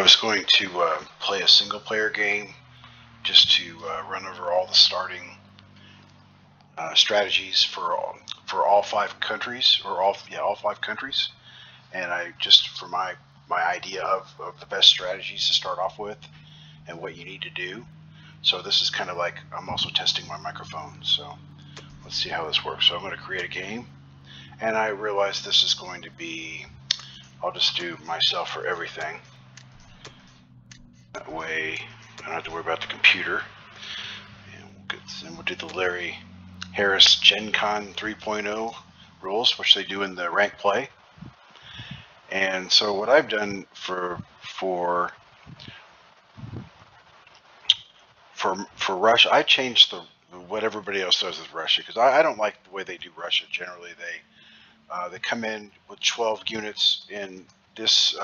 was going to play a single player game just to run over all the starting strategies for all 5 countries, or all 5 countries, and I just for my idea of the best strategies to start off with and what you need to do. So this is kind of like I'm also testing my microphone. So let's see how this works. So I'm going to create a game, and I realize this is going to be, I'll just do myself for everything. That way I don't have to worry about the computer. And we'll do the Larry Harris Gen Con 3.0 rules, which they do in the rank play. And so what I've done for Russia, I changed what everybody else does with Russia, because I don't like the way they do Russia. Generally, they come in with 12 units in this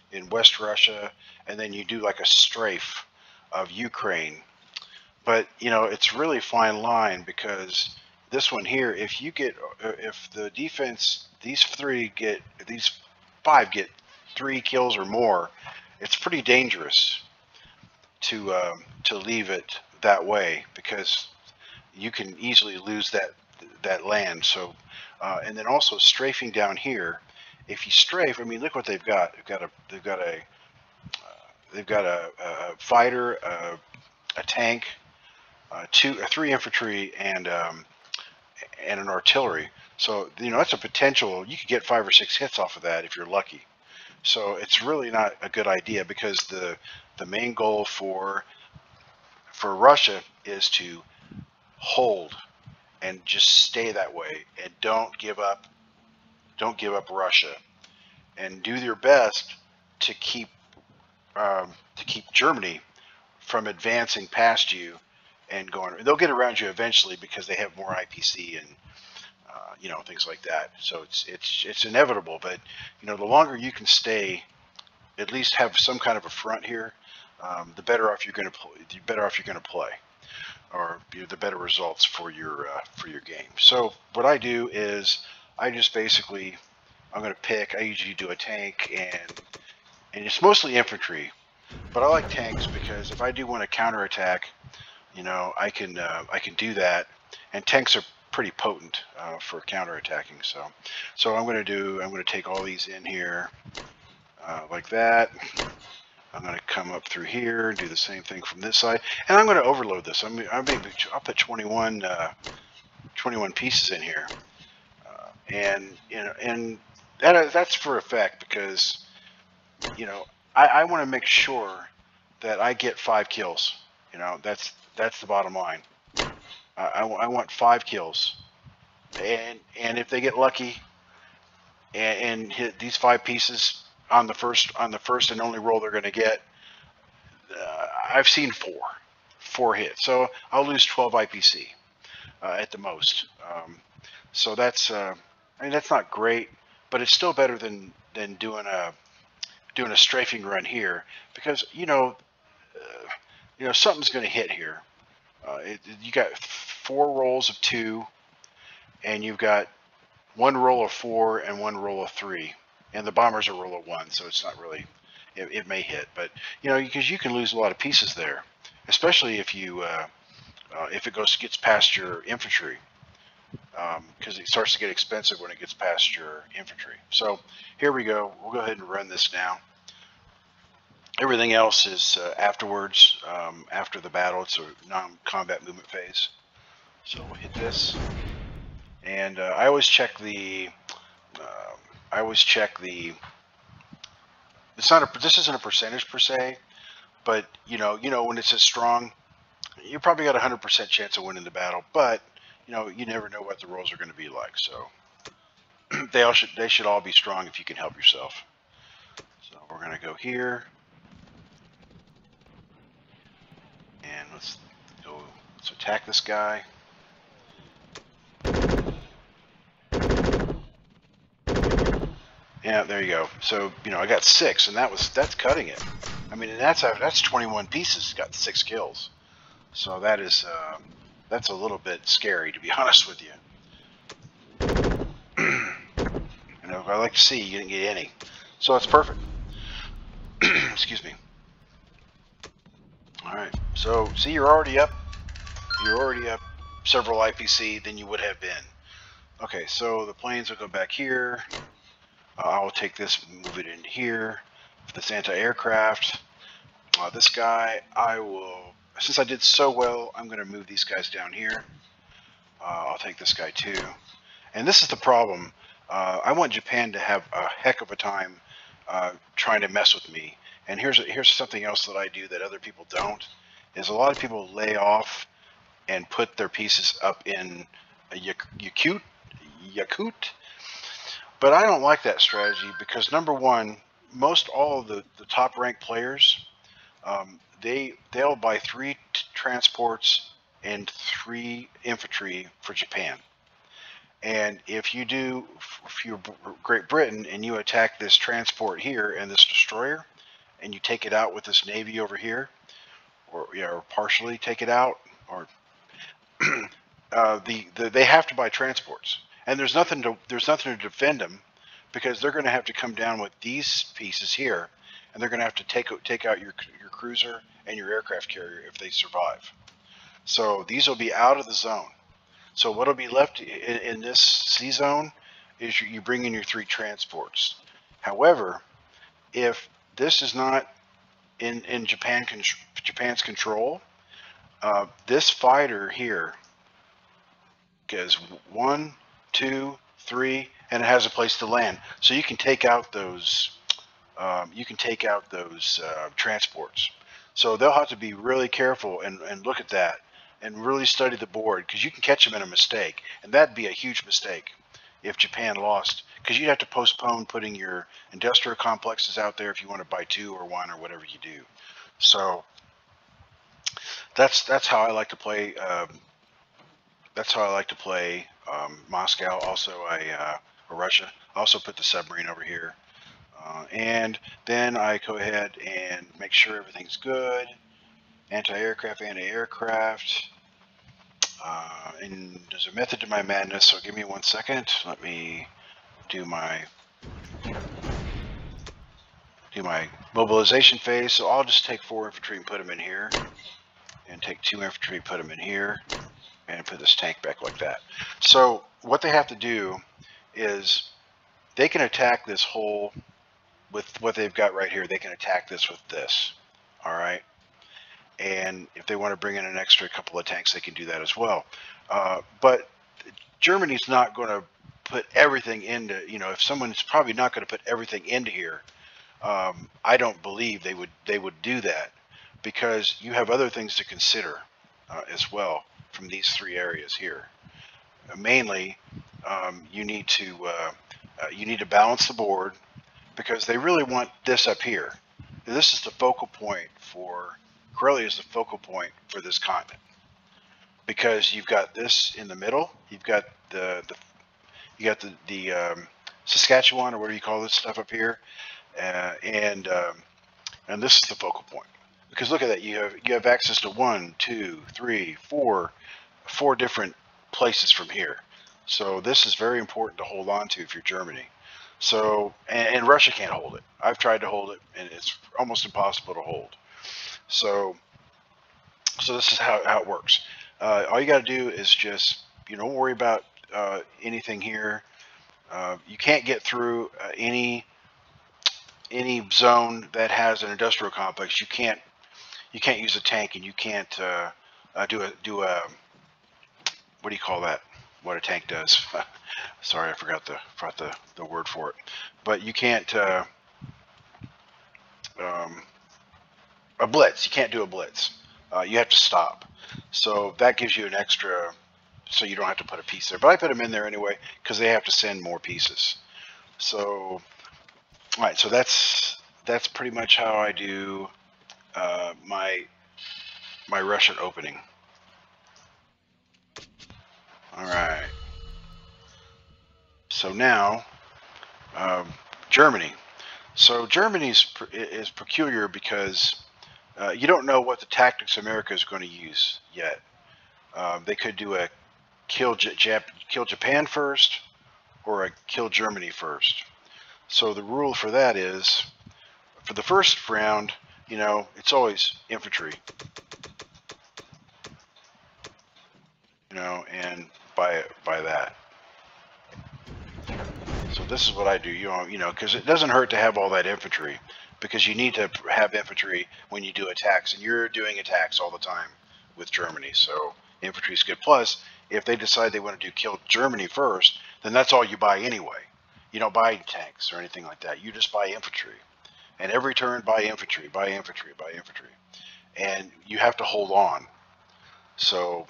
in West Russia, and then you do like a strafe of Ukraine. But you know, it's really fine line, because this one here, if the defense, these 5 get 3 kills or more, it's pretty dangerous to leave it that way, because you can easily lose that land. So and then also strafing down here, if you strafe, I mean, look what they've got. They've got a fighter, a tank, 3 infantry, and an artillery. So you know, that's a potential. You could get 5 or 6 hits off of that if you're lucky. So it's really not a good idea, because the main goal for Russia is to hold and just stay that way, and don't give up Russia, and do your best to keep Germany from advancing past you and going. They'll get around you eventually, because they have more IPC and you know, things like that. So it's inevitable. But you know, the longer you can stay, at least have some kind of a front here, the better off you're going to play, or the better results for your game. So what I do is I just basically, I'm going to pick. I usually do a tank, and it's mostly infantry, but I like tanks because if I do want to counterattack, you know, I can do that, and tanks are pretty potent for counterattacking. So I'm going to take all these in here like that. I'm going to come up through here and do the same thing from this side, and I'm going to overload this. I'll put 21 pieces in here, and you know, and that's for effect, because you know, I want to make sure that I get 5 kills. You know, that's the bottom line. I want 5 kills, and if they get lucky and hit these 5 pieces on the first and only roll they're going to get, I've seen 4 hits, so I'll lose 12 IPC at the most. So that's I mean, that's not great, but it's still better than doing a strafing run here, because you know something's going to hit here. You got 4 rolls of 2, and you've got 1 roll of 4 and 1 roll of 3, and the bombers are roll of 1, so it's not really, it may hit, but you know, because you can lose a lot of pieces there, especially if you if it gets past your infantry, because it starts to get expensive when it gets past your infantry. So here we go. We'll go ahead and run this now. Everything else is afterwards, after the battle. It's a non-combat movement phase. So we'll hit this, and I always check the. This isn't a percentage per se, but you know when it's as strong, you probably got 100% chance of winning the battle. But you know, you never know what the rolls are going to be like. So they should all be strong if you can help yourself. So we're going to go here. And let's attack this guy. Yeah, there you go. So you know, I got 6, and that's cutting it. I mean, and that's 21 pieces. Got 6 kills. So that's a little bit scary, to be honest with you. You know, I like to see you didn't get any, so that's perfect. Excuse me. All right. So see, you're already up. You're already up several IPC than you would have been. Okay, so the planes will go back here. I will take this, move it in here. This anti-aircraft. This guy, I will, since I did so well, I'm going to move these guys down here. I'll take this guy too. And this is the problem. I want Japan to have a heck of a time trying to mess with me. And here's something else that I do that other people don't, is a lot of people lay off and put their pieces up in a Yakut. But I don't like that strategy because, number one, most all of the top ranked players, they'll buy 3 transports and 3 infantry for Japan. And if you're Great Britain and you attack this transport here and this destroyer, and you take it out with this navy over here, or partially take it out, or they have to buy transports, and there's nothing to defend them, because they're going to have to come down with these pieces here, and they're going to have to take out your cruiser and your aircraft carrier if they survive. So these will be out of the zone. So what'll be left in this sea zone is you bring in your 3 transports. However, if this is not in Japan's control, this fighter here goes 1, 2, 3, and it has a place to land. So you can take out those. Transports. So they'll have to be really careful and look at that and really study the board, because you can catch them in a mistake, and that'd be a huge mistake if Japan lost, because you'd have to postpone putting your industrial complexes out there if you want to buy 2 or 1 or whatever you do. So that's how I like to play. That's how I like to play Moscow. Also, or Russia. I also put the submarine over here. And then I go ahead and make sure everything's good. Anti-aircraft. And there's a method to my madness, so give me 1 second. Let me do my mobilization phase. So I'll just take 4 infantry and put them in here, and take 2 infantry, put them in here, and put this tank back like that. So what they have to do is they can attack this whole, with what they've got right here, they can attack this with this. All right. And if they want to bring in an extra couple of tanks, they can do that as well. But Germany's not going to put everything into, if someone's probably not going to put everything into here, I don't believe they would do that, because you have other things to consider as well from these 3 areas here. Mainly, you need to balance the board, because they really want this up here. This is the focal point for Corellia, is the focal point for this continent, because you've got this in the middle. You've got the Saskatchewan, or whatever you call this stuff up here, and this is the focal point. Because look at that, you have access to 1, 2, 3, 4 different places from here. So this is very important to hold on to if you're Germany. So, and Russia can't hold it. I've tried to hold it, and it's almost impossible to hold. So this is how it works. All you got to do is just, don't worry about anything here. You can't get through any zone that has an industrial complex. You can't use a tank, and you can't do a what do you call that? What a tank does. Sorry, I forgot the word for it. But you can't a blitz. You can't do a blitz. You have to stop. So that gives you an extra, so you don't have to put a piece there. But I put them in there anyway, because they have to send more pieces. So, all right. So that's pretty much how I do my Russian opening. All right. So now, Germany. So Germany is peculiar because you don't know what the tactics America is going to use yet. They could do a kill Japan first, or a kill Germany first. So the rule for that is, for the first round, you know, it's always infantry, you know, and by that. So this is what I do, you know, because it doesn't hurt to have all that infantry, because you need to have infantry when you do attacks, and you're doing attacks all the time with Germany. So infantry is good. Plus, if they decide they want to kill Germany first, then that's all you buy anyway. You don't buy tanks or anything like that. You just buy infantry, and every turn buy infantry, buy infantry, buy infantry, and you have to hold on. So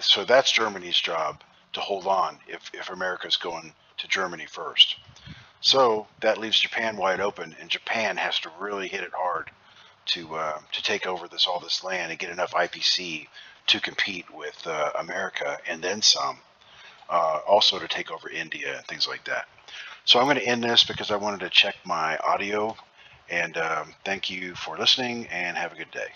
so that's Germany's job, to hold on if America's going to Germany first. So that leaves Japan wide open, and Japan has to really hit it hard to take over all this land and get enough IPC to compete with America, and then some. Also to take over India and things like that. So I'm going to end this because I wanted to check my audio. And thank you for listening, and have a good day.